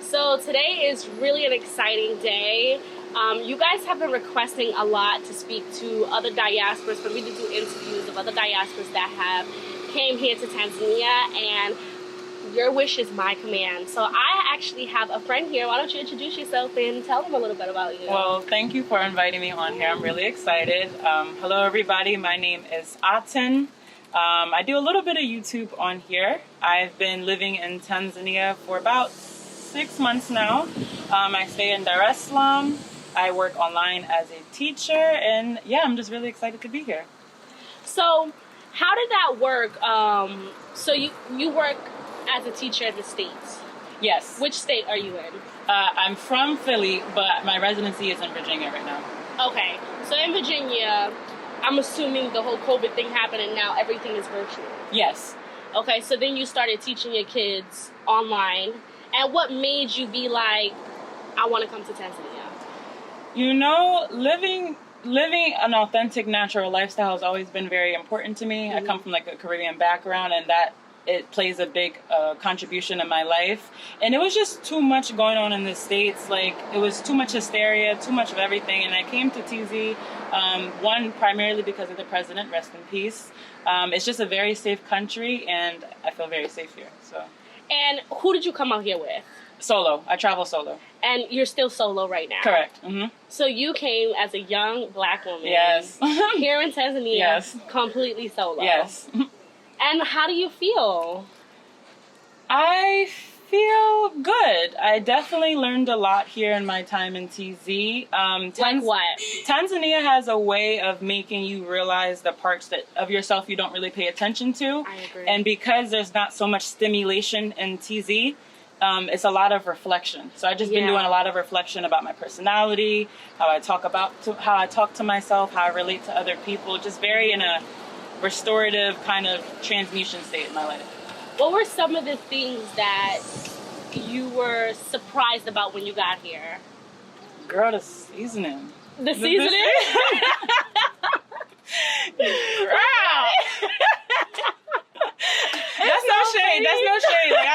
So today is really an exciting day. You guys have been requesting a lot to speak to other diasporas, for me to do interviews of other diasporas that have came here to Tanzania, and your wish is my command. So I actually have a friend here. Why don't you introduce yourself and tell them a little bit about you? Well, thank you for inviting me on here. I'm really excited. Hello, everybody. My name is Aten. I do a little bit of YouTube on here. I've been living in Tanzania for about 6 months now. I stay in Dar es Salaam. I work online as a teacher, and yeah, I'm just really excited to be here. So how did that work? So you work as a teacher in the States? Yes. Which state are you in? I'm from Philly, but my residency is in Virginia right now. Okay, so in Virginia, I'm assuming the whole COVID thing happened and now everything is virtual. Yes. Okay, so then you started teaching your kids online. And what made you be like, I want to come to Tanzania? You know, living an authentic, natural lifestyle has always been very important to me. I come from like a Caribbean background, and that it plays a big contribution in my life. And it was just too much going on in the States. Like, it was too much hysteria, too much of everything. And I came to TZ, one, primarily because of the president, rest in peace. It's just a very safe country, and I feel very safe here. So. And who did you come out here with? Solo. I travel solo. And you're still solo right now? Correct. Mm-hmm. So you came as a young black woman. Yes. Here in Tanzania. Yes. Completely solo. Yes. And how do you feel? I feel good. I definitely learned a lot here in my time in TZ. Like what? Tanzania has a way of making you realize the parts of yourself you don't really pay attention to. I agree. And because there's not so much stimulation in TZ, it's a lot of reflection. So I've just been doing a lot of reflection about my personality, how I talk to myself, how I relate to other people, just very in a restorative kind of transmutation state in my life. What were some of the things that you were surprised about when you got here? Girl, the seasoning. The seasoning? Girl! That's no shade. That's no shade. Like,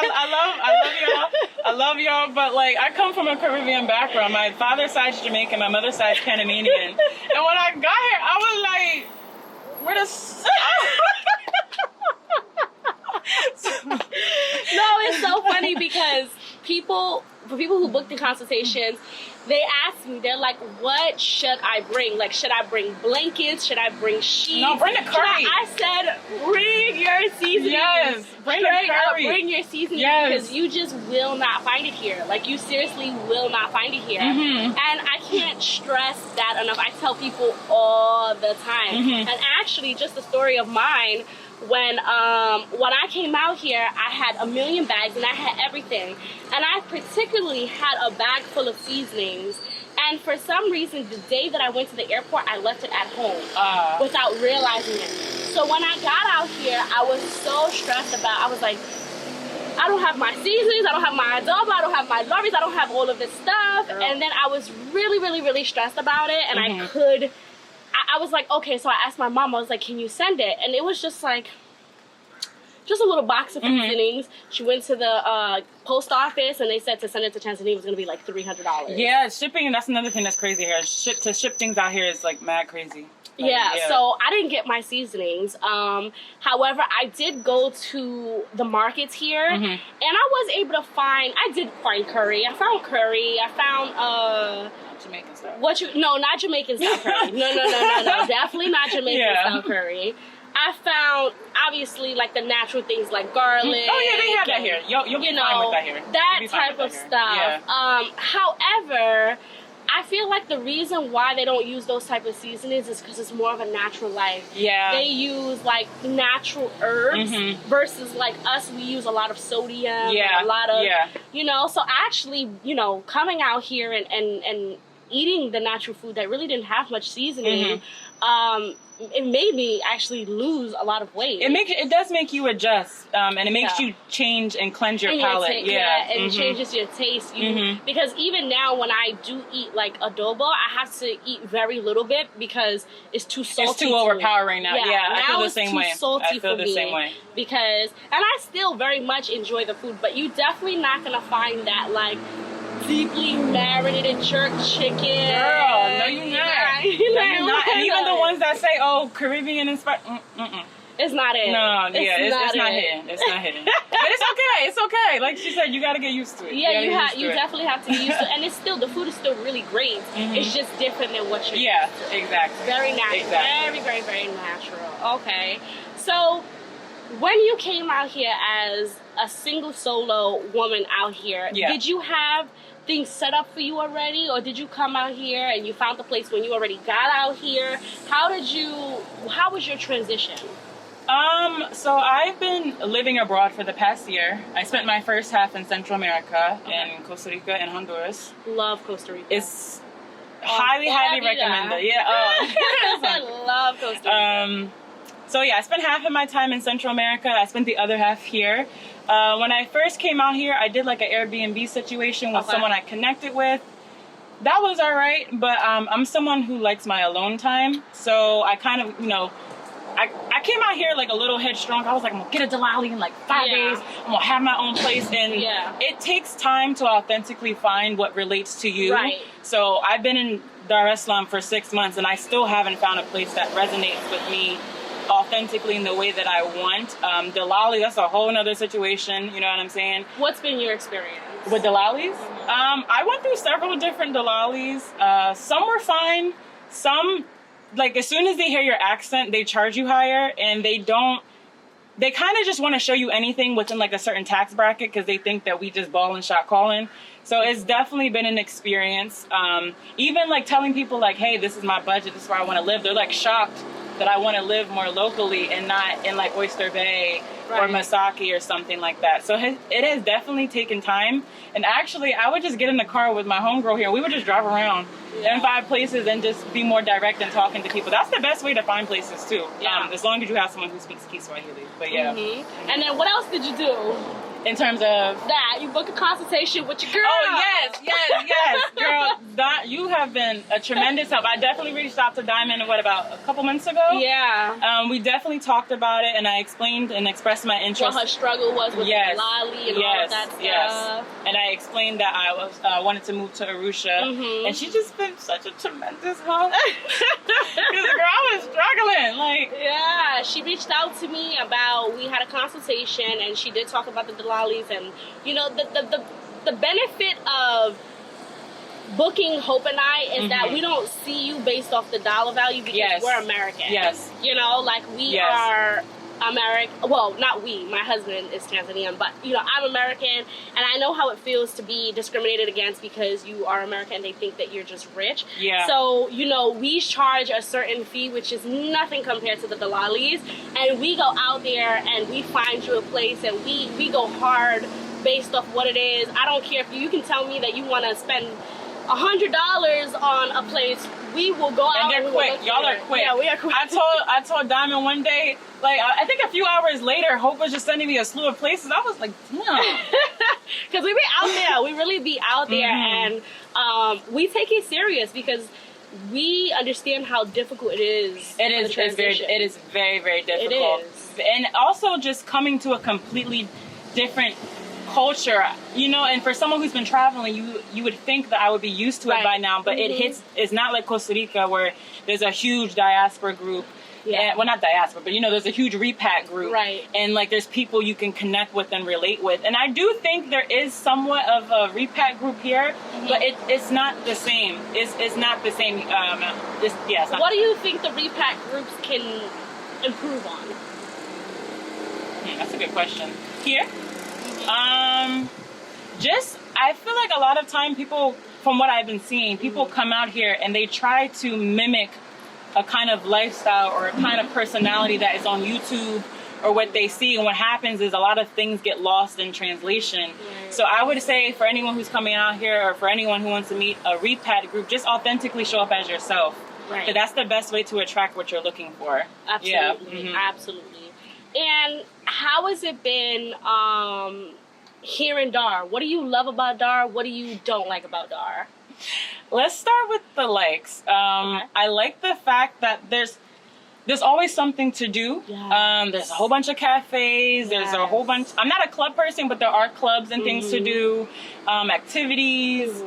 I love y'all, but like, I come from a Caribbean background. My father's side's Jamaican, my mother's side's Panamanian. And when I got here, I was like, where the No, it's so funny because for people who book the consultations, they ask me, they're like, what should I bring? Like, should I bring blankets? Should I bring sheets? No, bring the curry. I said, bring your seasonings. Yes, bring the curry. Bring your seasonings, because you just will not find it here. Like, you seriously will not find it here. Mm-hmm. And I can't stress that enough. I tell people all the time. Mm-hmm. And actually, just a story of mine, when I came out here, I had a million bags and I had everything. And I particularly had a bag full of seasonings. And for some reason, the day that I went to the airport, I left it at home without realizing it. So when I got out here, I was so stressed I was like, I don't have my seasonings, I don't have my adobo, I don't have my lorries, I don't have all of this stuff. Girl. And then I was really, really, really stressed about it. And I was like, okay, so I asked my mom, I was like, can you send it? And it was just like, just a little box of seasonings. She went to the post office and they said to send it to Tanzania it was going to be like $300. Yeah, shipping, that's another thing that's crazy here. To ship things out here is like mad crazy. Like, yeah, so I didn't get my seasonings. However, I did go to the markets here and I was able to I did find curry. I found curry. I found Jamaican style. No, not Jamaican style curry. No. Definitely not Jamaican style curry. I found, obviously, like the natural things like garlic. Oh, yeah, they have that here. You'll be fine with that here. That type of stuff. Yeah. However, I feel like the reason why they don't use those type of seasonings is because it's more of a natural life. Yeah. They use like natural herbs versus like us, we use a lot of sodium. Yeah. And a lot of, so actually, coming out here and eating the natural food that really didn't have much seasoning, it made me actually lose a lot of weight. It does make you adjust, and it makes you change and cleanse your palate. And it changes your taste. Because even now, when I do eat like adobo, I have to eat very little bit because it's too salty. It's too overpowering now. Yeah, now I feel the same way. I feel the same way. Because, and I still very much enjoy the food, but you definitely not gonna find that like deeply marinated jerk chicken. Girl, no, you're not. You're not. And even the ones that say, "Oh, Caribbean inspired," it's not it. No, it's not hidden. It's not hidden. But it's okay. It's okay. Like she said, you got to get used to it. Yeah, you definitely have to get used to it. And it's still, the food is still really great. It's just different than what you're used to. Exactly. Very natural. Exactly. Very, very, very natural. Okay. So, when you came out here as a single solo woman out here, did you have things set up for you already, or did you come out here and you found the place when you already got out here? How was your transition? So I've been living abroad for the past year. I spent my first half in Central America, in Costa Rica and Honduras. Love Costa Rica. It's highly recommended. Yeah. I love Costa Rica. So yeah, I spent half of my time in Central America. I spent the other half here. When I first came out here, I did like an Airbnb situation with someone I connected with. That was all right, but I'm someone who likes my alone time. So I kind of, I came out here like a little headstrong. I was like, I'm gonna get a Delali in like 5 days. I'm gonna have my own place. And it takes time to authentically find what relates to you. Right. So I've been in Dar es Salaam for 6 months and I still haven't found a place that resonates with me authentically in the way that I want. Delali, that's a whole nother situation. You know what I'm saying? What's been your experience with Delalis? I went through several different Delalis. Some were fine. Some, like, as soon as they hear your accent, they charge you higher, and they kind of just want to show you anything within like a certain tax bracket because they think that we just ball and shot calling. So it's definitely been an experience. Even like telling people like, hey, this is my budget, this is where I want to live. They're like shocked that I want to live more locally and not in like Oyster Bay or Masaki or something like that. So it has definitely taken time. And actually, I would just get in the car with my homegirl here. We would just drive around and find places and just be more direct in talking to people. That's the best way to find places too. As long as you have someone who speaks Kiswahili. But yeah. And then what else did you do? In terms of that, you booked a consultation with your girl. Oh yes, girl. You have been a tremendous help. I definitely reached out to Diamond about a couple months ago. Yeah. We definitely talked about it, and I explained and expressed my interest. What her struggle was with Delali and all of that stuff. Yes. And I explained that I wanted to move to Arusha, and she just been such a tremendous help. Because girl, I was struggling. Like, yeah, she reached out to me we had a consultation, and she did talk about the Delalis, and the benefit of booking Hope and I is that we don't see you based off the dollar value because we're American. Yes. Like we are American. Well, not we. My husband is Tanzanian, but I'm American, and I know how it feels to be discriminated against because you are American and they think that you're just rich. Yeah. So we charge a certain fee, which is nothing compared to the Delalis, and we go out there and we find you a place, and we go hard based off what it is. I don't care if you can tell me that you want to spend $100 on a place. We will go out. And they're quick. Y'all are quick. Yeah, we are quick. I told Diamond one day, like, I think a few hours later, Hope was just sending me a slew of places. I was like, damn. Because we be out there. We really be out there. And we take it serious because we understand how difficult it is. It is very, very difficult. It is. And also just coming to a completely different culture, and for someone who's been traveling, you would think that I would be used to it by now, but it's not like Costa Rica where there's a huge diaspora group. Yeah. Well, not diaspora, but there's a huge Repack group. Right. And like there's people you can connect with and relate with. And I do think there is somewhat of a Repack group here, but it's not the same. It's not the same. It's not. What do you think the Repack groups can improve on? That's a good question. Here? I feel like a lot of time people, from what I've been seeing, people come out here and they try to mimic a kind of lifestyle or a kind of personality that is on YouTube or what they see. And what happens is a lot of things get lost in translation. So I would say for anyone who's coming out here or for anyone who wants to meet a Repack group, just authentically show up as yourself. Right. But that's the best way to attract what you're looking for. Absolutely. Yeah. Absolutely. And how has it been here in Dar? What do you love about Dar? What do you don't like about Dar? Let's start with the likes. Okay. I like the fact that there's always something to do. Yes. There's a whole bunch of cafes. There's a whole bunch. I'm not a club person, but there are clubs and things to do, activities,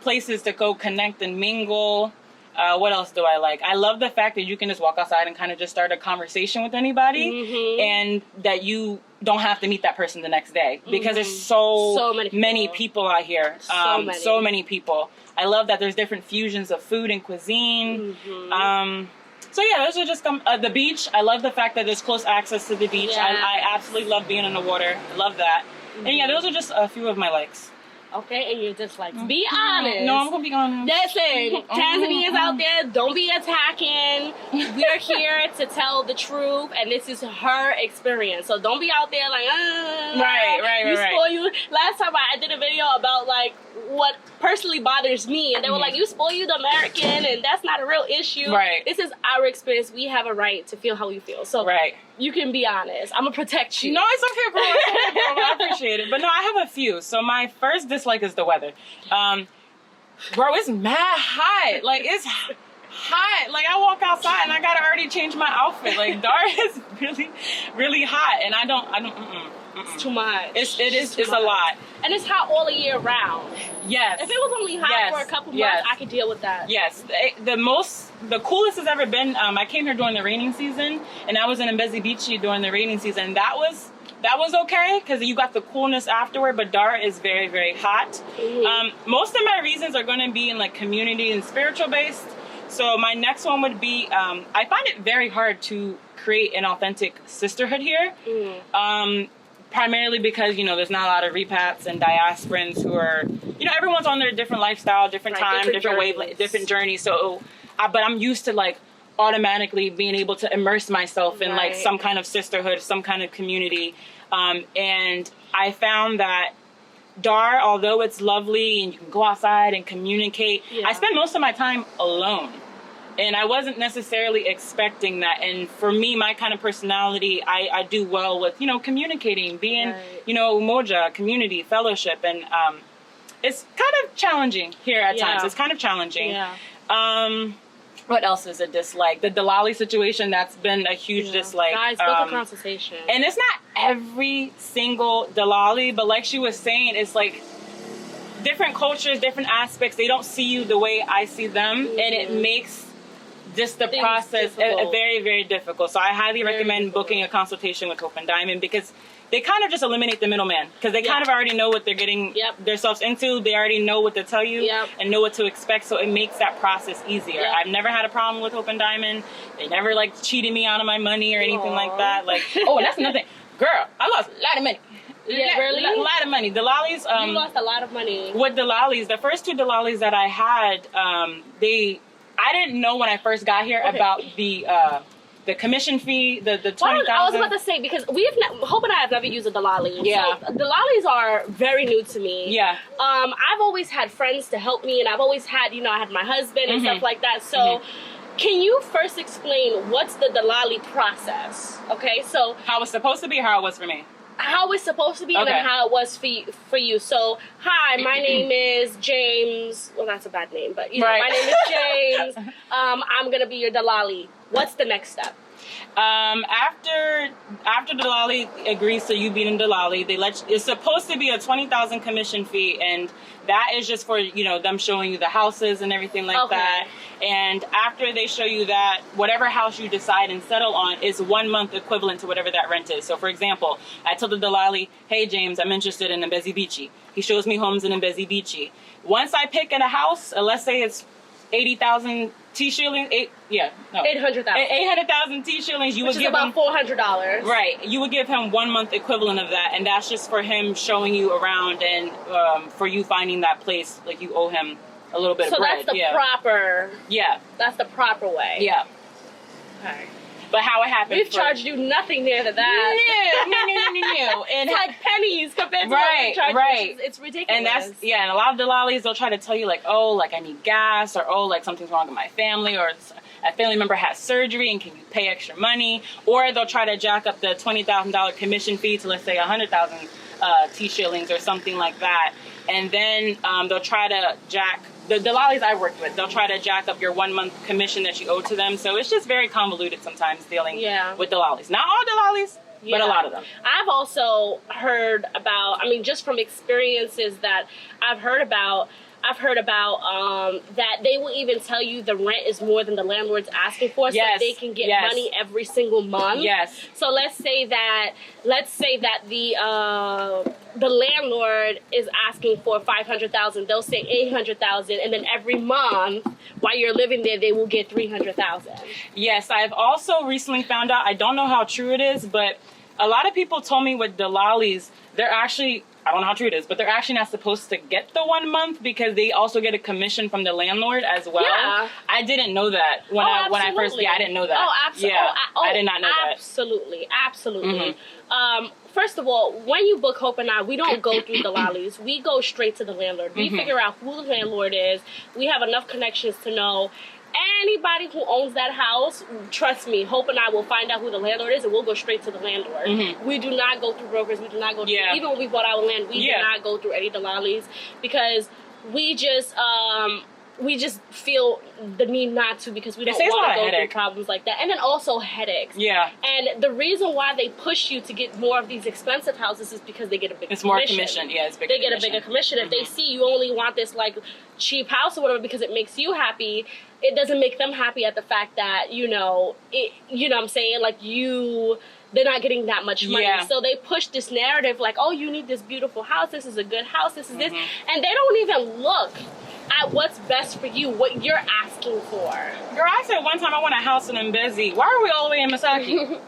places to go connect and mingle. What else do I like? I love the fact that you can just walk outside and kind of just start a conversation with anybody, and that you don't have to meet that person the next day, because there's so many people out here. So many people. I love that there's different fusions of food and cuisine. So yeah, those are just the beach. I love the fact that there's close access to the beach. Yes. I absolutely love being in the water. I love that. And yeah, those are just a few of my likes. Okay, and you're just like, be honest. No, I'm gonna be honest. Listen, Tanzanians out there, don't be attacking. We're here to tell the truth, and this is her experience. So don't be out there like, right. Last time I did a video about like what personally bothers me, and they were like, you spoil you the American, and that's not a real issue. Right. This is our experience. We have a right to feel how we feel. So you can be honest. I'm gonna protect you. No, it's okay, bro. I appreciate it. But no, I have a few. So my first dislike is the weather. Bro, it's mad hot. Like, it's hot. Like, I walk outside and I gotta already change my outfit. Like, Dar is really, really hot, and I don't. It's too much. It's a lot. And it's hot all the year round. Yes. If it was only hot for a couple months, I could deal with that. Yes. The coolest has ever been, I came here during the raining season, and I was in Mbezi Beach during the raining season. That was okay, because you got the coolness afterward, but Dar is very, very hot. Most of my reasons are going to be in like community and spiritual based. So my next one would be, I find it very hard to create an authentic sisterhood here. Primarily because, there's not a lot of repats and diasporans who are, everyone's on their different lifestyle, different time, different wavelength, different journey. So, but I'm used to like automatically being able to immerse myself in like some kind of sisterhood, some kind of community. And I found that Dar, although it's lovely and you can go outside and communicate, I spend most of my time alone. And I wasn't necessarily expecting that. And for me, my kind of personality, I do well with, communicating, being, umoja, community, fellowship. And it's kind of challenging here at times. It's kind of challenging. What else is a dislike? The Delali situation, that's been a huge dislike. Guys, book a consultation. And it's not every single Delali, but like she was saying, it's like different cultures, different aspects. They don't see you the way I see them. And it makes just the process very, very difficult. So I highly recommend booking a consultation with Hope and Diamond, because they kind of just eliminate the middleman, because they kind of already know what they're getting themselves into. They already know what to tell you and know what to expect. So it makes that process easier. I've never had a problem with Hope and Diamond. They never like cheated me out of my money or anything like that. Like, oh, and that's another thing. Girl, I lost a lot of money. Really? A lot of money. Delalis. You lost a lot of money. With Delalis, the first two Delalis that I had, I didn't know when I first got here about the commission fee, the 20,000. I was about to say, because Hope and I have never used a Delali. Yeah. So Delalis are very new to me. Yeah. I've always had friends to help me, and I've always had, I had my husband and stuff like that. So can you first explain what's the Delali process? Okay, so how it's supposed to be, or how it was for me? How it's supposed to be, and then how it was for you. So, hi, my name is James. Well, that's a bad name, but my name is James. I'm gonna be your Delali. What's the next step? After Delali agrees to you being Delali, it's supposed to be a 20,000 commission fee, and that is just for them showing you the houses and everything like that. And after they show you that, whatever house you decide and settle on is 1 month equivalent to whatever that rent is. So for example, I told the Delali, hey James, I'm interested in Mbezi Beach. He shows me homes in Mbezi Beach. Once I pick in a house, let's say it's 80,000 T shillings, 800,000. 800,000 T shillings. You would give about $400. Right. You would give him 1 month equivalent of that, and that's just for him showing you around and for you finding that place. Like, you owe him a little bit of bread. So that's the proper. Yeah. That's the proper way. Yeah. Okay. But how it happened. We've charged you nothing near to that. No. And it's like pennies compared to what we charge. Right. It's ridiculous. And and a lot of Delalis, they'll try to tell you like, oh, like I need gas, or oh, like something's wrong with my family, or a family member has surgery and can you pay extra money? Or they'll try to jack up the $20,000 commission fee to, let's say, 100,000 T shillings or something like that. And then they'll try to the Delalis I worked with, they'll try to jack up your 1 month commission that you owe to them. So it's just very convoluted sometimes dealing with Delalis. Not all Delalis, but a lot of them. I've also heard about, I mean, just from experiences that I've heard about that they will even tell you the rent is more than the landlord's asking for, so they can get money every single month. Yes. So let's say that the landlord is asking for $500,000. They'll say $800,000, and then every month while you're living there, they will get $300,000. Yes, I've also recently found out. I don't know how true it is, but a lot of people told me with Delalis, they're actually, I don't know how true it is, but they're actually not supposed to get the 1 month because they also get a commission from the landlord as well. Yeah. I didn't know that when I first, I didn't know that. Oh, absolutely. Yeah, I did not know that. Absolutely. Mm-hmm. First of all, when you book Hope and I, we don't go through Delalis. We go straight to the landlord. We figure out who the landlord is. We have enough connections to know anybody who owns that house. Trust me, Hope and I will find out who the landlord is, and we'll go straight to the landlord. We do not go through brokers. We do not go through, even when we bought our land, we did not go through any Delalis because we just feel the need not to, because we don't want to go through problems like that. And then also headaches. Yeah. And the reason why they push you to get more of these expensive houses is because they get a bigger commission. It's more commission. Yeah, it's bigger. They get a bigger commission. If they see you only want this like cheap house or whatever because it makes you happy, it doesn't make them happy at the fact that, you know what I'm saying? Like they're not getting that much money. Yeah. So they push this narrative like, oh, you need this beautiful house. This is a good house. This is this. And they don't even look at what's best for you, what you're asking for. Girl, I said one time I want a house in Mbezi. Why are we all the way in Masaki?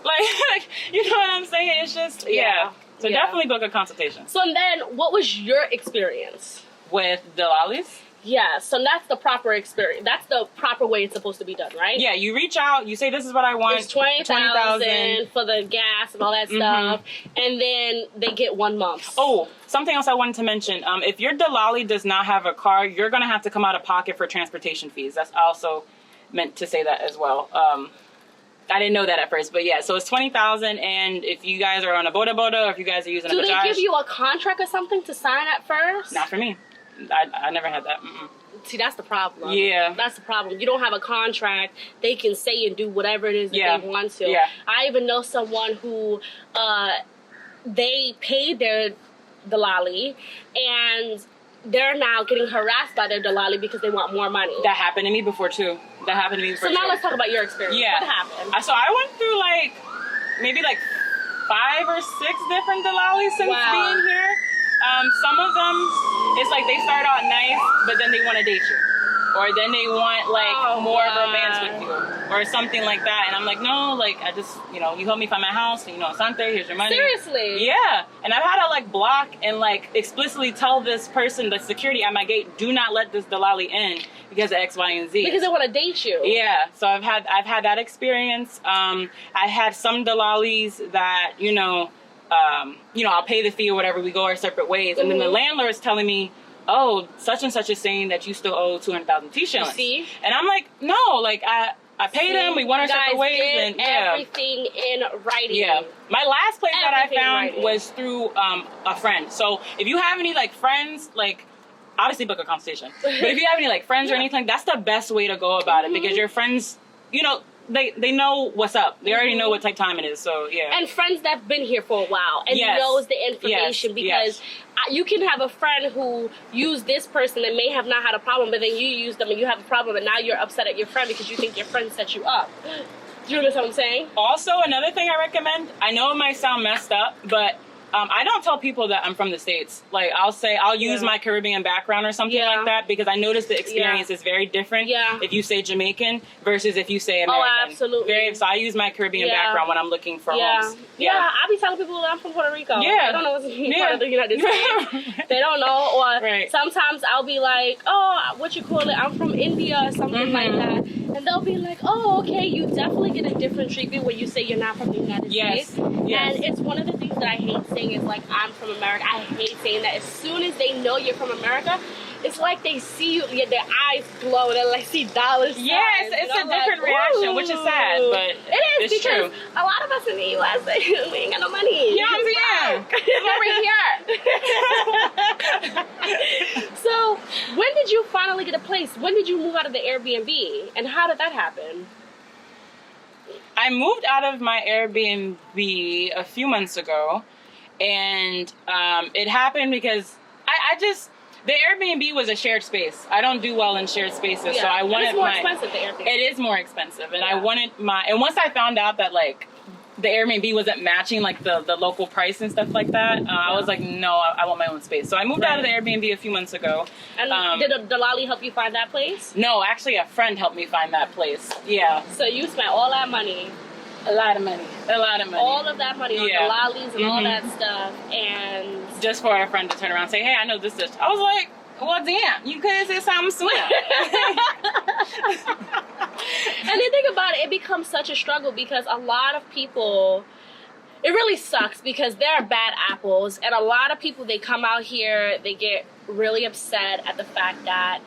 like, you know what I'm saying? It's just, So definitely book a consultation. So then, what was your experience? With Delalis? Yeah, so that's the proper experience. That's the proper way it's supposed to be done, right? Yeah, you reach out, you say this is what I want. It's $20,000 for the gas and all that stuff, and then they get 1 month. Oh, something else I wanted to mention. If your Delali does not have a car, you're going to have to come out of pocket for transportation fees. That's also meant to say that as well. I didn't know that at first, but yeah, so it's $20,000, and if you guys are on a boda, or if you guys are using a Bajaj. Do they give you a contract or something to sign at first? Not for me. I never had that. See, that's the problem. Yeah. That's the problem. You don't have a contract. They can say and do whatever it is that they want to. Yeah. I even know someone who they paid their Delali, and they're now getting harassed by their Delali because they want more money. That happened to me before, too. So now let's talk about your experience. Yeah. What happened? So I went through, maybe 5 or 6 different Delalis since being here. Some of them, it's like they start out nice, but then they want to date you. Or then they want, more romance with you. Or something like that. And I'm like, no, I just, you help me find my house. Asante, here's your money. Seriously? Yeah. And I've had to, block and, explicitly tell this person, the security at my gate, do not let this Delali in because of X, Y, and Z. Because they want to date you. Yeah. So I've had that experience. I had some Delalis that, I'll pay the fee or whatever, we go our separate ways. And then the landlord is telling me, oh, such and such is saying that you still owe 200,000 T shillings. See? And I'm like, no, I paid him, we went our separate ways. And everything in writing. Yeah. My last place that I found was through a friend. So if you have any friends, obviously book a consultation. But if you have any friends or anything, that's the best way to go about it, because your friends, they know what's up. They already know what type of time it is, so yeah. And friends that've been here for a while and knows the information, because you can have a friend who used this person and may have not had a problem, but then you use them and you have a problem, and now you're upset at your friend because you think your friend set you up. Do you understand what I'm saying? Also, another thing I recommend, I know it might sound messed up, but I don't tell people that I'm from the States. I'll use my Caribbean background or something like that, because I notice the experience is very different if you say Jamaican versus if you say American. Oh, absolutely. So I use my Caribbean background when I'm looking for homes. Yeah, I be telling people that I'm from Puerto Rico. Yeah. They don't know what's part of the United States. They don't know. Or sometimes I'll be like, oh, what you call it? I'm from India or something like that. And And they'll be like, oh, okay, you definitely get a different treatment when you say you're not from the United States. Yes. And it's one of the things that I hate saying is like, I'm from America. I hate saying that. As soon as they know you're from America, it's like they see you, their eyes glow, and like see dollars. Yes, it's a different reaction, which is sad, but it is it's because true. a lot of us in the U.S. we ain't got no money. You know what I'm saying? So, when did you finally get a place? When did you move out of the Airbnb, and how did that happen? I moved out of my Airbnb a few months ago, and it happened because I just... The Airbnb was a shared space. I don't do well in shared spaces, so I wanted it's more expensive, the Airbnb. It is more expensive, and I wanted and once I found out that like the Airbnb wasn't matching like the local price and stuff like that, I was like, no, I want my own space. So I moved out of the Airbnb a few months ago. And did Delali help you find that place? No, actually a friend helped me find that place. Yeah. So you spent all that money. A lot of money. All of that money on Delalis and all that stuff, and just for a friend to turn around and say, hey, I know this dish. I was like, well, damn, you could have said something sooner. And the thing about it becomes such a struggle because a lot of people, it really sucks because there are bad apples, and a lot of people, they come out here, they get really upset at the fact that,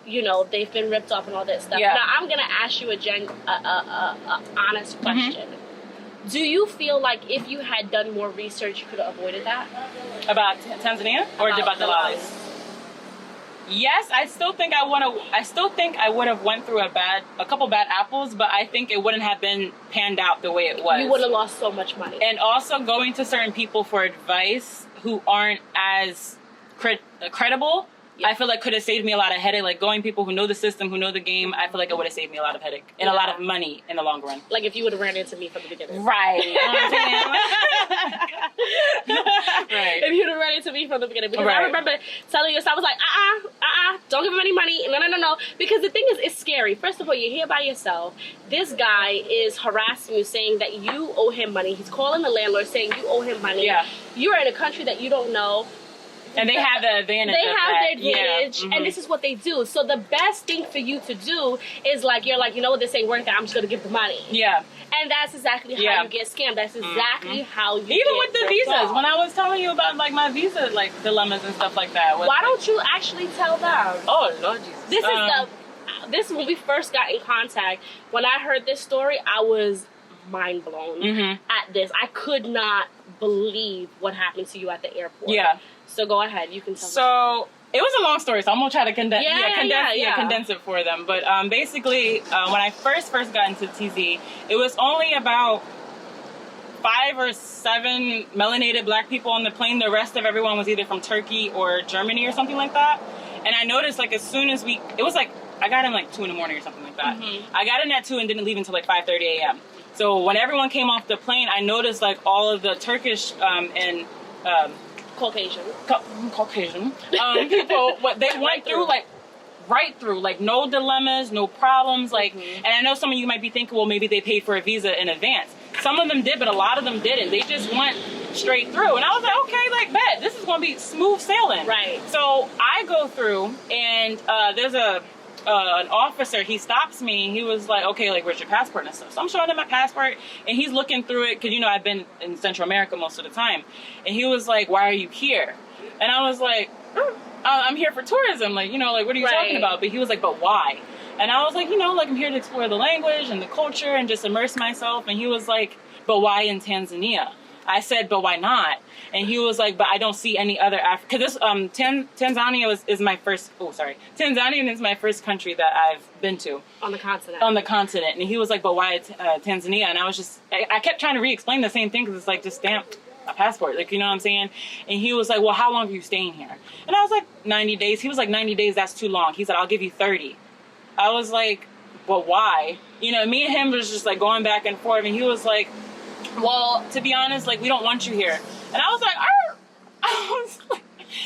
you know, they've been ripped off and all that stuff. Yeah. Now, I'm going to ask you a honest question. Do you feel like if you had done more research, you could have avoided that? About Tanzania or about Delalis? Yes, I still think I would have went through a couple bad apples, but I think it wouldn't have been panned out the way it was. You would have lost so much money. And also going to certain people for advice who aren't as credible. Yeah. I feel like could have saved me a lot of headache. Like going people who know the system, who know the game, I feel like it would have saved me a lot of headache and a lot of money in the long run. Like if you would have ran into me from the beginning. Right. You know what I'm saying? Right. If you would have ran into me from the beginning. Because I remember telling you, so I was like, don't give him any money. No. Because the thing is, it's scary. First of all, you're here by yourself. This guy is harassing you, saying that you owe him money. He's calling the landlord saying you owe him money. Yeah. You're in a country that you don't know. And they have the advantage. They have their advantage, and this is what they do. So the best thing for you to do is like, you're like, you know what, this ain't worth it. I'm just gonna give the money. Yeah. And that's exactly how you get scammed. That's exactly how you even with the visas. When I was telling you about like my visa like dilemmas and stuff like that. Why don't you actually tell them? Oh Lord Jesus. This is when we first got in contact. When I heard this story, I was mind blown at this. I could not believe what happened to you at the airport. Yeah. So go ahead, you can tell me. So it was a long story, so I'm gonna try to condense it for them. But basically, when I first got into TZ, it was only about 5 or 7 melanated black people on the plane. The rest of everyone was either from Turkey or Germany or something like that. And I noticed like as soon as it was like I got in like 2 in the morning or something like that. I got in at 2 and didn't leave until like 5:30 a.m. So when everyone came off the plane, I noticed like all of the Turkish and Caucasian people, what they went through, like right through, like no dilemmas, no problems, like. And I know some of you might be thinking, well, maybe they paid for a visa in advance. Some of them did, but a lot of them didn't. They just went straight through, and I was like, okay, like bet this is gonna be smooth sailing. Right. So I go through, and there's an officer, he stops me, he was like, okay, like, where's your passport and stuff? So I'm showing him my passport, and he's looking through it, because, you know, I've been in Central America most of the time. And he was like, why are you here? And I was like, I'm here for tourism, like, you know, like, what are you talking about? But he was like, but why? And I was like, you know, like, I'm here to explore the language and the culture and just immerse myself. And he was like, but why in Tanzania? I said, but why not? And he was like, but I don't see any other Africa. Because Tanzania is my first, Tanzania is my first country that I've been to. On the continent. And he was like, but why Tanzania? And I was just, I kept trying to re-explain the same thing because it's like, just stamp a passport. Like, you know what I'm saying? And he was like, well, how long are you staying here? And I was like, 90 days. He was like, 90 days, that's too long. He said, I'll give you 30. I was like, but why? You know, me and him was just like going back and forth. And he was like, well, to be honest, like, we don't want you here. And I was like,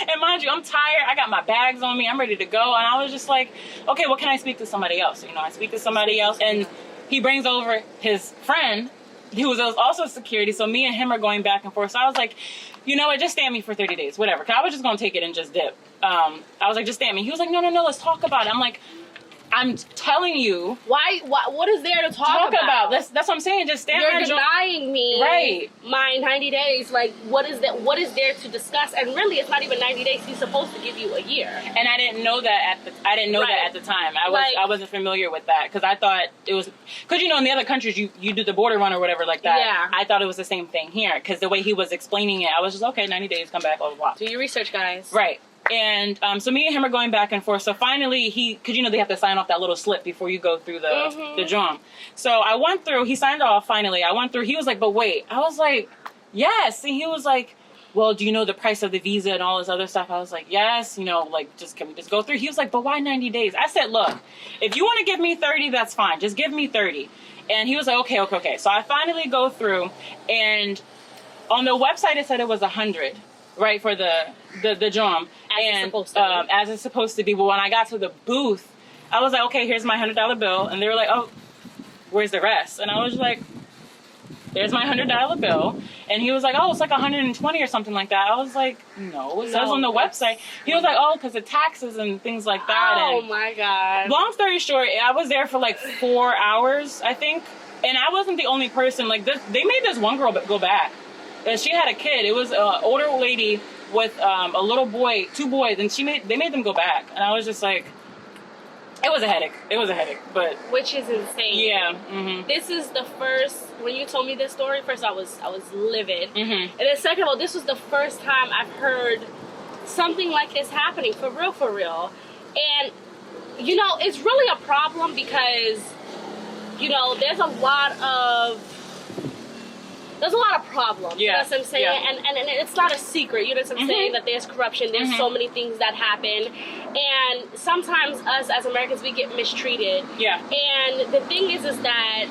and mind you, I'm tired. I got my bags on me. I'm ready to go. And I was just like, okay, well, can I speak to somebody else? You know, I speak to somebody else. And he brings over his friend, who was also security. So me and him are going back and forth. So I was like, you know what, just stand me for 30 days, whatever. Because I was just going to take it and just dip. I was like, just stand me. He was like, no, let's talk about it. I'm like, I'm telling you. Why? What is there to talk about? That's what I'm saying. Just stand there. You're denying me right. my 90 days. Like, what is that? What is there to discuss? And really, it's not even 90 days. He's supposed to give you a year. And I didn't know that at the time. I wasn't familiar with that because I thought it was because in the other countries you do the border run or whatever like that. Yeah. I thought it was the same thing here because the way he was explaining it, I was just okay. 90 days, come back, blah blah blah. Do your research, guys. Right. And so me and him are going back and forth. So finally because they have to sign off that little slip before you go through the drum. So I went through, he signed off finally. I went through, he was like, but wait. I was like, yes. And he was like, well, do you know the price of the visa and all this other stuff? I was like, yes, can we just go through? He was like, but why 90 days? I said, look, if you want to give me 30, that's fine. Just give me 30. And he was like, okay. So I finally go through and on the website it said it was 100. Right, for the drum. As it's supposed to be. But when I got to the booth, I was like, okay, here's my $100 bill. And they were like, oh, where's the rest? And I was like, there's my $100 bill. And he was like, oh, it's like 120 or something like that. I was like, no, it says on the website. He was like, oh, because of taxes and things like that. Oh, my God. Long story short, I was there for like 4 hours, I think. And I wasn't the only person. Like, they made this one girl go back. She had a kid. It was an older lady with a little boy, 2 boys, and they made them go back. And I was just like, it was a headache. But which is insane. Yeah. Mm-hmm. This is the first. When you told me this story, first I was livid, mm-hmm. and then second of all, this was the first time I've heard something like this happening for real. And it's really a problem because there's a lot of problems, you know what I'm saying? Yeah. And it's not a secret, you know what I'm mm-hmm. saying, that there's corruption, there's mm-hmm. so many things that happen, and sometimes us as Americans, we get mistreated. Yeah. And the thing is that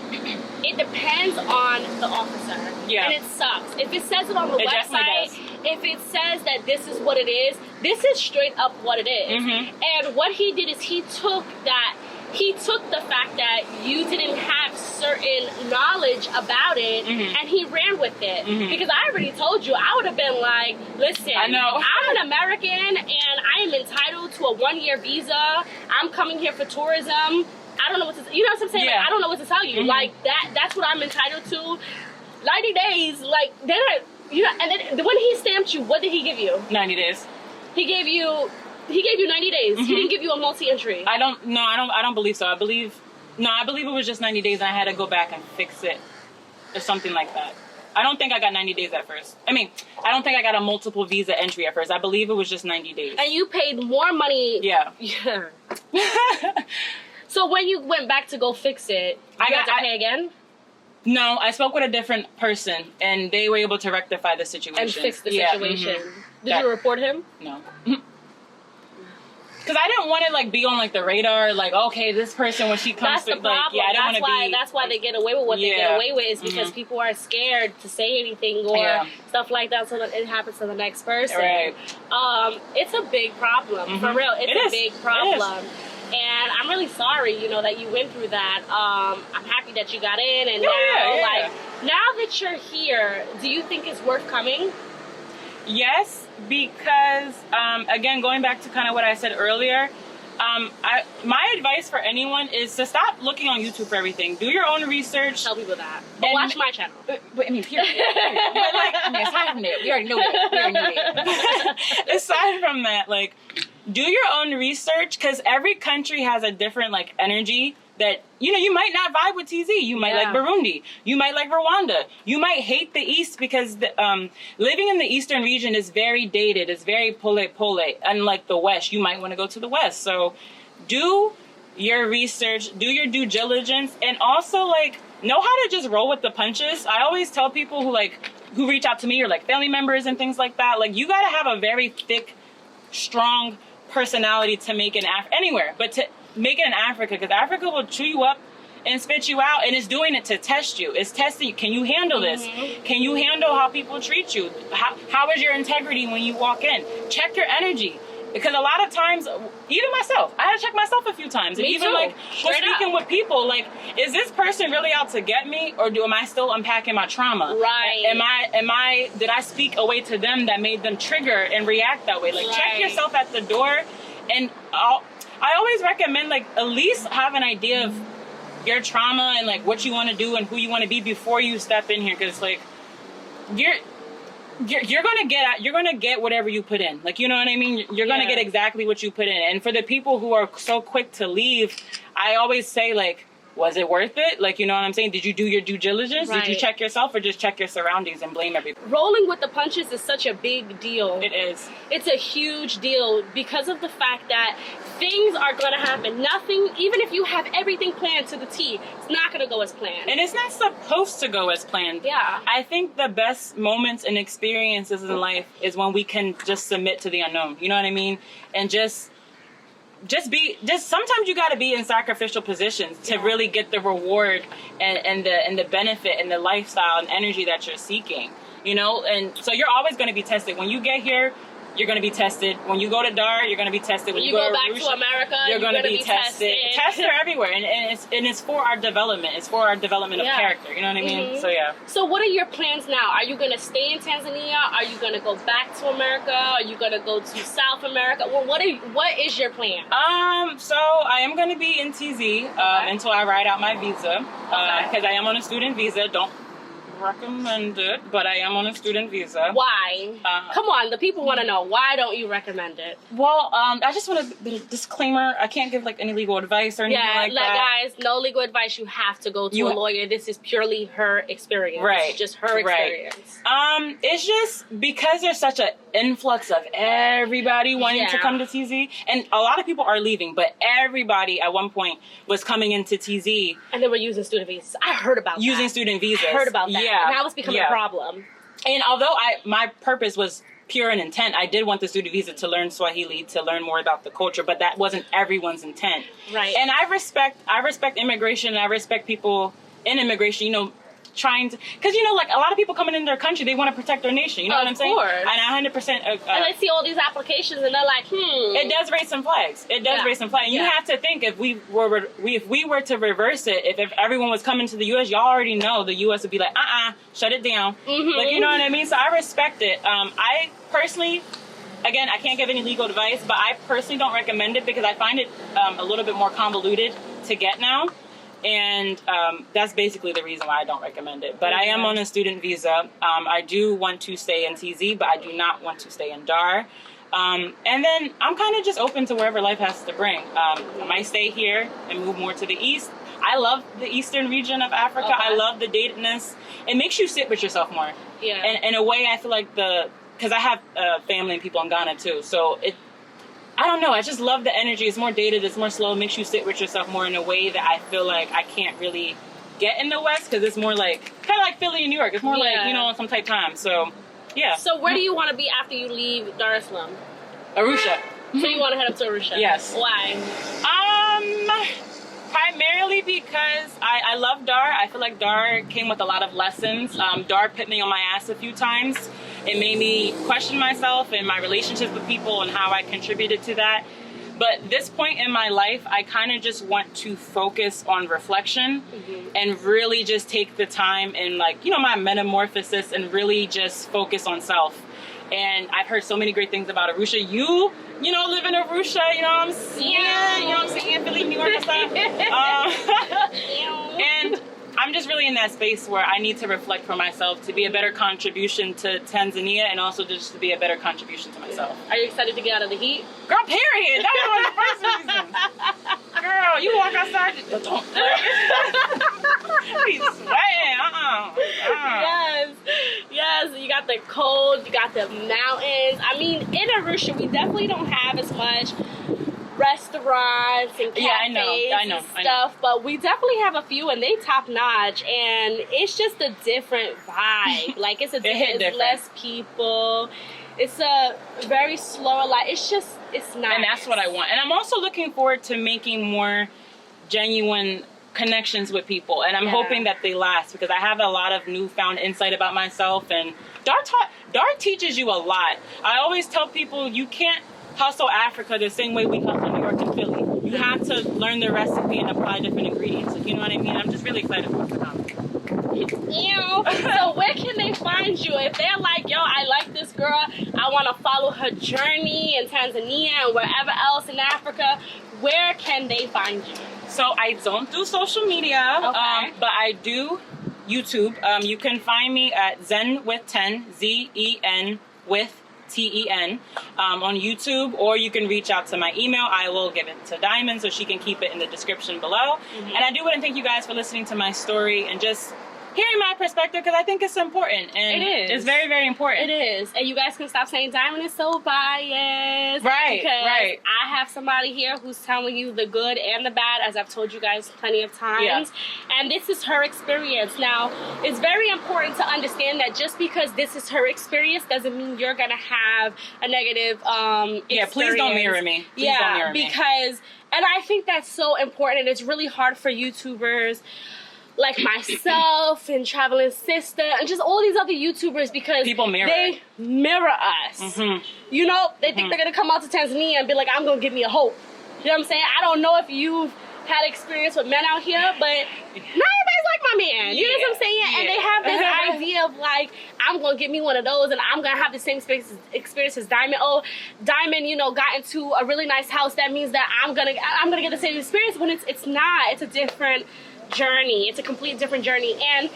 it depends on the officer. Yeah. And it sucks. If it says it on the website, if it says that this is what it is, this is straight up what it is. Mm-hmm. And what he did is he took the fact that you didn't have certain knowledge about it, mm-hmm. and he ran with it. Mm-hmm. Because I already told you, I would have been like, listen, I know. I'm an American, and I am entitled to a 1-year visa. I'm coming here for tourism. I don't know what to, you know what I'm saying? Yeah. Like, I don't know what to tell you. Mm-hmm. Like, that's what I'm entitled to. 90 days, like, then and then when he stamped you, what did he give you? 90 days. He gave you 90 days. Mm-hmm. He didn't give you a multi-entry. I don't believe so. I believe it was just 90 days and I had to go back and fix it or something like that. I don't think I got 90 days at first. I mean, I don't think I got a multiple visa entry at first. I believe it was just 90 days. And you paid more money. Yeah. So when you went back to go fix it, you had to pay again? No, I spoke with a different person and they were able to rectify the situation. And fix the situation. Mm-hmm. Did you report him? No. Because I didn't want to be on the radar, okay, this person when she comes to I didn't want to be. That's why they get away with what they get away with is because mm-hmm. people are scared to say anything or stuff like that, so that it happens to the next person. Right. It's a big problem mm-hmm. for real. It's a big problem, and I'm really sorry, that you went through that. I'm happy that you got in, and now that you're here, do you think it's worth coming? Yes, because, again, going back to kind of what I said earlier, my advice for anyone is to stop looking on YouTube for everything. Do your own research. Tell people that. But watch my channel. But I mean, period. But aside from that, we already know that. Aside from that, do your own research, because every country has a different, energy that, you might not vibe with TZ. You might like Burundi. You might like Rwanda. You might hate the East because living in the Eastern region is very dated. It's very pole. Unlike the West, you might want to go to the West. So do your research, do your due diligence, and also, know how to just roll with the punches. I always tell people who reach out to me or, family members and things like that, you got to have a very thick, strong personality to make it anywhere. But to make it in Africa, because Africa will chew you up and spit you out, and it's doing it to test you. It's testing you. Can you handle this? Mm-hmm. Can you handle how people treat you? How is your integrity when you walk in? Check your energy. Because a lot of times, even myself, I had to check myself a few times. And even speaking with people, is this person really out to get me, or am I still unpacking my trauma? Right. Did I speak a way to them that made them trigger and react that way? Check yourself at the door, and I always recommend, like, at least have an idea of your trauma and, like, what you want to do and who you want to be before you step in here. Because, like, you're gonna get whatever you put in. Like, you know what I mean? You're gonna get exactly what you put in. And for the people who are so quick to leave, I always say, like, was it worth it? Like, you know what I'm saying? Did you do your due diligence? Right. Did you check yourself, or just check your surroundings and blame everything? Rolling with the punches is such a big deal. It is. It's a huge deal because of the fact that things are going to happen. Nothing, even if you have everything planned to the T, it's not going to go as planned. And it's not supposed to go as planned. Yeah. I think the best moments and experiences in life is when we can just submit to the unknown. You know what I mean? And just sometimes you got to be in sacrificial positions to really get the reward and the benefit and the lifestyle and energy that you're seeking, you know. And so you're always going to be tested. When you get here, you're going to be tested. When you go to DAR, you're going to be tested. When you go back Arusha, to America, you're going to be tested. Tests are everywhere, and it's for our development. It's for our development of character. You know what I mean? So yeah. So what are your plans now? Are you going to stay in Tanzania? Are you going to go back to America? Are you going to go to South America? Well, what is your plan? So I am going to be in TZ until I ride out my visa, because I am on a student visa. Don't recommend it, but I am on a student visa. Why? Come on, the people want to know. Why don't you recommend it? Well, I just want a disclaimer. I can't give like any legal advice or anything like that. Guys, no legal advice. You have to go to a lawyer. This is purely her experience. Right. It's just her experience. It's just because there's such an influx of everybody wanting to come to TZ, and a lot of people are leaving, but everybody at one point was coming into TZ. And they were using student visas. I heard about using student visas. I heard about that. Yeah. And that was becoming a problem. And although my purpose was pure in intent, I did want the student visa to learn Swahili, to learn more about the culture, but that wasn't everyone's intent. Right. And I respect immigration, and I respect people in immigration, you know, trying to, because, you know, like, a lot of people coming in their country, they want to protect their nation, you know what I'm saying? And I 100% and they see all these applications and they're like, it does raise some flags. It does raise some flags. And you have to think, if we were to reverse it, if everyone was coming to the U.S., y'all already know the U.S. would be like, shut it down. Like, you know what I mean? So I respect it. I personally, again, I can't give any legal advice, but I personally don't recommend it because I find it a little bit more convoluted to get now. And that's basically the reason why I don't recommend it. But I am on a student visa. I do want to stay in TZ, but I do not want to stay in DAR. And then I'm kind of just open to wherever life has to bring. I might stay here and move more to the east. I love the eastern region of Africa. I love the datedness. It makes you sit with yourself more. Yeah. And in a way, I feel like because I have family and people in Ghana too. So I don't know. I just love the energy. It's more dated. It's more slow. It makes you sit with yourself more in a way that I feel like I can't really get in the West, because it's more like, kind of like Philly and New York. It's more like, you know, some type time. So, yeah. So where do you want to be after you leave Dar es Salaam? Arusha. So you want to head up to Arusha? Yes. Why? Primarily because I love DAR. I feel like DAR came with a lot of lessons. DAR put me on my ass a few times. It made me question myself and my relationships with people and how I contributed to that. But this point in my life, I kind of just want to focus on reflection and really just take the time and, like, you know, my metamorphosis, and really just focus on self. And I've heard so many great things about Arusha. You know, live in Arusha, you know what I'm saying? Yeah. You know what I'm saying? Philly, New York and stuff. And I'm just really in that space where I need to reflect for myself to be a better contribution to Tanzania, and also just to be a better contribution to myself. Are you excited to get out of the heat? Girl, period. That was one of the first reasons. Girl, you walk outside, don't be sweating. Yes. You got the cold, you got the mountains. I mean, in Arusha, we definitely don't have as much restaurants and cafes and stuff, but we definitely have a few, and they top notch, and it's just a different vibe. Like, it's less people. It's a very slower life. It's nice. And that's what I want. And I'm also looking forward to making more genuine connections with people, and I'm hoping that they last, because I have a lot of newfound insight about myself, and DAR teaches you a lot. I always tell people, you can't hustle Africa the same way we hustle New York and Philly. You have to learn the recipe and apply different ingredients. You know what I mean? I'm just really excited for what's to come. Ew. So where can they find you? If they're like, yo, I like this girl, I want to follow her journey in Tanzania and wherever else in Africa, where can they find you? So I don't do social media, Okay. but I do YouTube. You can find me at Zen with 10, ZEN with TEN on YouTube, or you can reach out to my email. I will give it to Diamond so she can keep it in the description below. And I do want to thank you guys for listening to my story and just hearing my perspective, because I think it's important. And it is. It's very, very important. It is. And you guys can stop saying Diamond is so biased. Right, because right. I have somebody here who's telling you the good and the bad, as I've told you guys plenty of times. Yeah. And this is her experience. Now, it's very important to understand that just because this is her experience doesn't mean you're going to have a negative experience. Yeah, please don't mirror me. Please don't mirror me. Because, and I think that's so important. It's really hard for YouTubers like myself and Traveling Sister and just all these other YouTubers, because people mirror. They mirror us. Mm-hmm. You know, they think they're going to come out to Tanzania and be like, I'm going to give me a hope. You know what I'm saying? I don't know if you've had experience with men out here, but not everybody's like my man. You know what I'm saying? Yeah. And they have this idea of like, I'm going to get me one of those and I'm going to have the same experience as Diamond. Oh, Diamond, you know, got into a really nice house. That means that I'm going to get the same experience, when it's not. It's a different journey. It's a complete different journey. And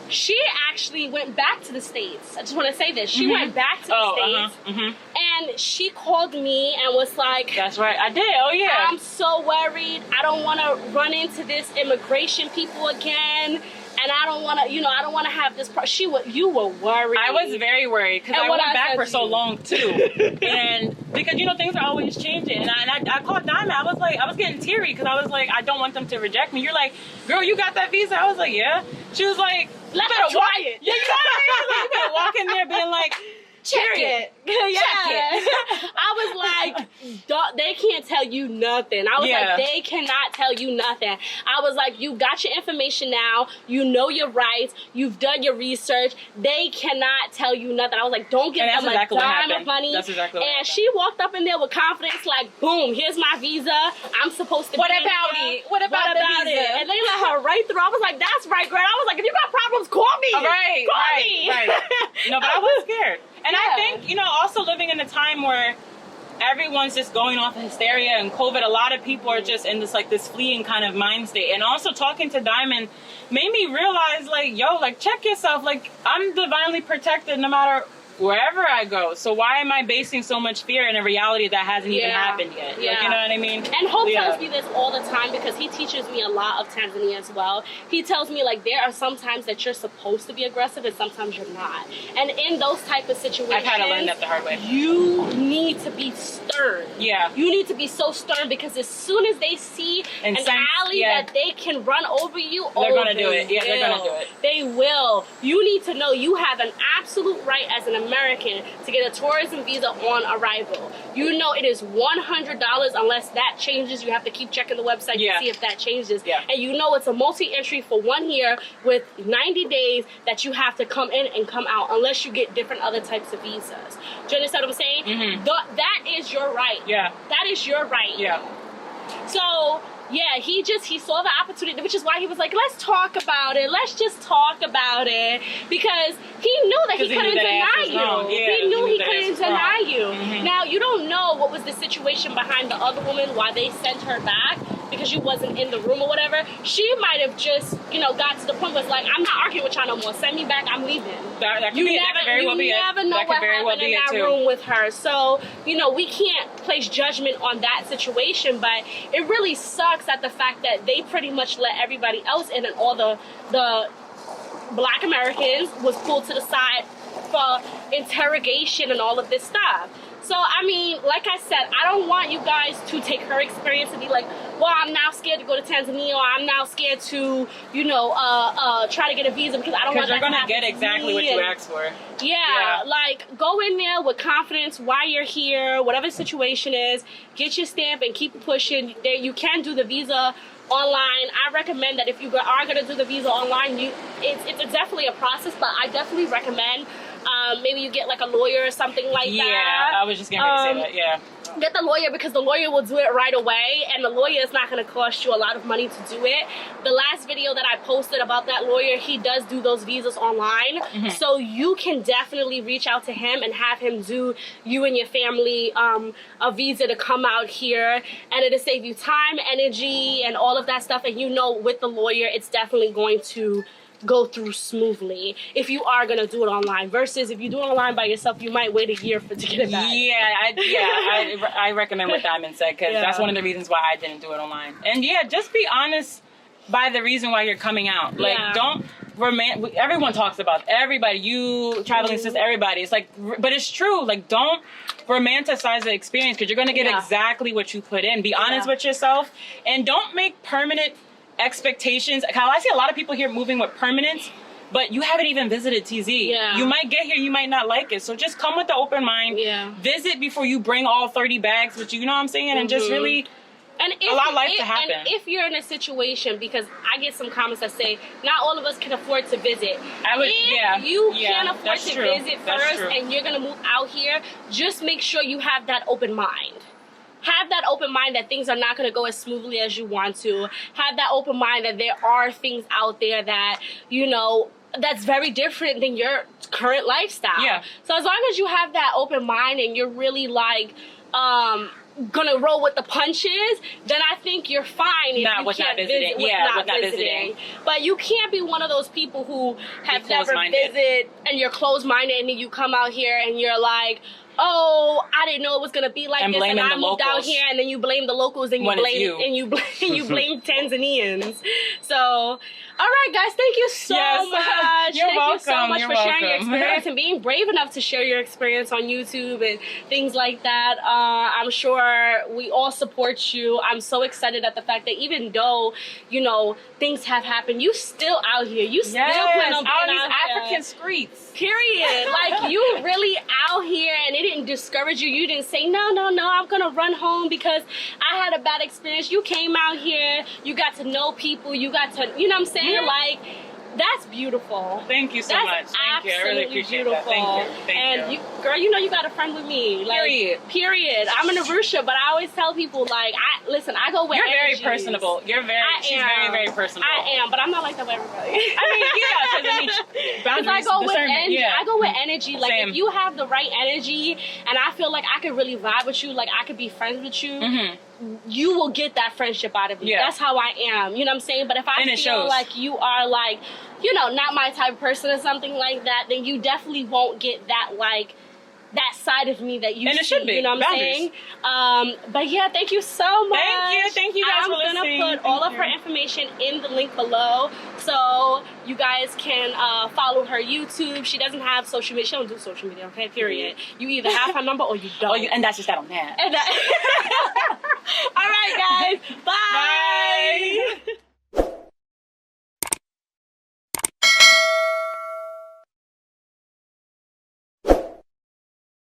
she actually went back to the States. I just want to say this. She went back to the States. And she called me and was like, that's right, I did. Oh yeah, I'm so worried. I don't want to run into this immigration people again. And I don't want to, you know, I don't want to have this. You were worried. I was very worried because I went back for so long too, and because you know things are always changing. And I called Diamond. I was getting teary because I was like, I don't want them to reject me. You're like, girl, you got that visa? I was like, yeah. She was like, let her try it. Yeah, you know what I mean? She's like, you better walk in there being like, check it. I was like, they can't tell you nothing. I was like, they cannot tell you nothing. I was like, you got your information now. You know your rights. You've done your research. They cannot tell you nothing. I was like, don't give them a dime of money. That's exactly what happened. And she walked up in there with confidence, like, boom, here's my visa. I'm supposed to what be about here. it? What about the visa? It? And they let her right through. I was like, that's right, girl. I was like, if you got problems, call me. Call me. No, but I was scared. And I think, you know, also living in a time where everyone's just going off of hysteria and COVID, a lot of people are just in this like this fleeing kind of mind state. And also talking to Diamond made me realize, like, yo, like, check yourself. Like, I'm divinely protected no matter wherever I go. So why am I basing so much fear in a reality that hasn't even happened yet? Like, you know what I mean? And Hope tells me this all the time because he teaches me a lot of Tanzania as well. He tells me, like, there are some times that you're supposed to be aggressive and sometimes you're not. And in those type of situations, I've had to learn that the hard way. You need to be stern. Yeah. You need to be so stern, because as soon as they see an alley that they can run over you, they're going to do it. Yeah, they're going to do it. They will. You need to know you have an absolute right as an American to get a tourism visa on arrival. You know it is $100 unless that changes. You have to keep checking the website to see if that changes. Yeah. And you know it's a multi-entry for 1 year with 90 days that you have to come in and come out unless you get different other types of visas. Do you understand what I'm saying? Mm-hmm. That is your right. Yeah. That is your right. Yeah. So yeah, he saw the opportunity, which is why he was like, let's talk about it. Let's just talk about it. Because he knew that he couldn't deny you. He knew he couldn't deny you. Mm-hmm. Now, you don't know what was the situation behind the other woman, why they sent her back, because you wasn't in the room or whatever. She might have just, you know, got to the point where it's like, I'm not arguing with y'all no more. Send me back. I'm leaving. You never know what happened in that room with her. So, you know, we can't place judgment on that situation, but it really sucks at the fact that they pretty much let everybody else in, and all the Black Americans was pulled to the side for interrogation and all of this stuff. So, I mean, like I said, I don't want you guys to take her experience and be like, well, I'm now scared to go to Tanzania, or I'm now scared to, you know, try to get a visa because I don't want to. Because you're going to get exactly what you asked for. Yeah, like, go in there with confidence why you're here, whatever the situation is, get your stamp and keep pushing. You can do the visa online. I recommend that if you are going to do the visa online, it's definitely a process, but I definitely recommend maybe you get like a lawyer or something like that. Yeah, I was just going to say that, yeah. get the lawyer, because the lawyer will do it right away, and the lawyer is not going to cost you a lot of money to do it. The last video that I posted about that lawyer, he does do those visas online, so you can definitely reach out to him and have him do you and your family a visa to come out here, and it'll save you time, energy, and all of that stuff. And you know, with the lawyer, it's definitely going to go through smoothly if you are gonna do it online, versus if you do it online by yourself, you might wait a year to get it back. I recommend what Diamond said, because that's one of the reasons why I didn't do it online. And just be honest by the reason why you're coming out. Like, don't everyone talks about everybody, you, traveling sis, everybody. It's like, but it's true. Like, don't romanticize the experience, because you're gonna get exactly what you put in. Be honest with yourself, and don't make permanent expectations. I see a lot of people here moving with permanence, but you haven't even visited TZ. You might get here, you might not like it. So just come with the open mind. Visit before you bring all 30 bags with you. You know what I'm saying? And just really allow life to happen. And if you're in a situation, because I get some comments that say not all of us can afford to visit. If you can't afford to visit first, and you're gonna move out here, just make sure you have that open mind. Have that open mind that things are not going to go as smoothly as you want to. Have that open mind that there are things out there that, you know, that's very different than your current lifestyle. So as long as you have that open mind and you're really like, gonna roll with the punches, then I think you're fine if you can't visit with not visiting. But you can't be one of those people who have never visited and you're closed-minded, and then you come out here and you're like, oh, I didn't know it was gonna be like this, and I moved out here, and then you blame the locals, and you blame Tanzanians. So, all right, guys, thank you so much. You're welcome. You so much for sharing your experience and being brave enough to share your experience on YouTube and things like that. I'm sure we all support you. I'm so excited at the fact that even though, you know, things have happened, you still out here. You still plan on being out here. African streets. Period. Like, you really out here, and it didn't discourage you. You didn't say, no, I'm gonna run home because I had a bad experience. You came out here, you got to know people, you got to, you know what I'm saying? Like, that's beautiful. Thank you so much. Thank you. I really appreciate that. Thank you. Girl, you know you got a friend with me. Like, period. I'm an Arusha, but I always tell people, like, I go with You're very personable. She's very, very personable. I am, but I'm not like that with everybody. Because I go with energy. I go with energy. Like, if you have the right energy, and I feel like I could really vibe with you, like I could be friends with you, you will get that friendship out of me. That's how I am. You know what I'm saying? But if I feel like you are, like, you know, not my type of person or something like that, then you definitely won't get that, like, that side of me that you see. It should be. You know what I'm saying? But yeah, thank you so much. Thank you guys for listening. I'm gonna put all of her information in the link below, so you guys can follow her YouTube. She doesn't have social media. She don't do social media, okay? Period. You either have her number or you don't. And that's just that on that. All right, guys. Bye.